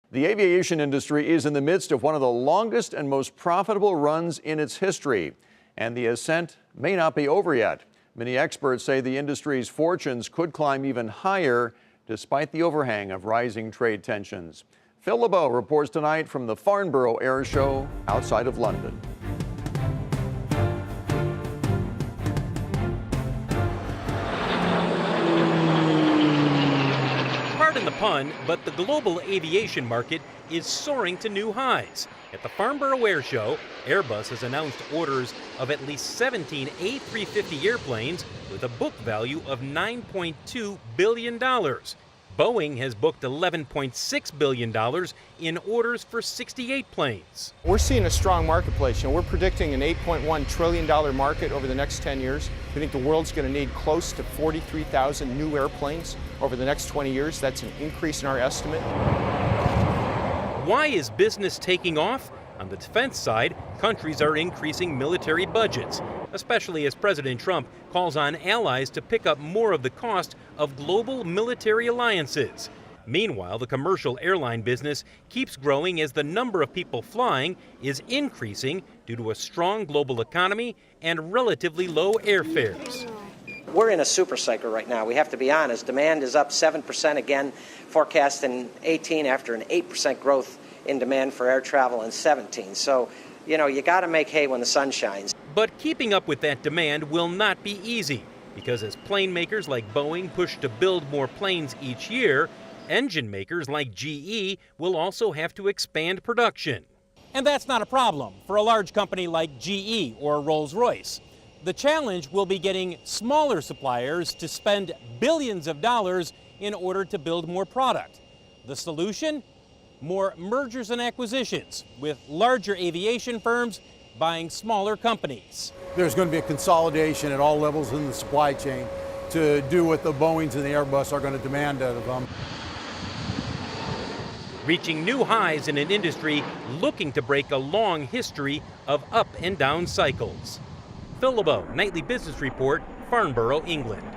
The aviation industry is in the midst of one of the longest and most profitable runs in its history, and the ascent may not be over yet. Many experts say the industry's fortunes could climb even higher despite the overhang of rising trade tensions. Phil LeBeau reports tonight from the Farnborough Airshow outside of London. Pardon the pun, but the global aviation market is soaring to new highs. At the Farnborough Airshow, Airbus has announced orders of at least 17 A350 airplanes with a book value of $9.2 billion. Boeing has booked $11.6 billion in orders for 68 planes. We're seeing a strong marketplace. We're predicting an $8.1 trillion market over the next 10 years. We think the world's going to need close to 43,000 new airplanes over the next 20 years. That's an increase in our estimate. Why is business taking off? On the defense side, countries are increasing military budgets, especially as President Trump calls on allies to pick up more of the cost of global military alliances. Meanwhile, the commercial airline business keeps growing as the number of people flying is increasing due to a strong global economy and relatively low airfares. We're in a super cycle right now. We have to be honest. Demand is up 7% again, forecast in 18 after an 8% growth in demand for air travel in 17. So, you got to make hay when the sun shines. But keeping up with that demand will not be easy, because as plane makers like Boeing push to build more planes each year, engine makers like GE will also have to expand production. And that's not a problem for a large company like GE or Rolls-Royce. The challenge will be getting smaller suppliers to spend billions of dollars in order to build more product. The solution? More mergers and acquisitions, with larger aviation firms buying smaller companies. There's going to be a consolidation at all levels in the supply chain to do what the Boeings and the Airbus are going to demand out of them. Reaching new highs in an industry looking to break a long history of up and down cycles. Phil LeBeau, Nightly Business Report, Farnborough, England.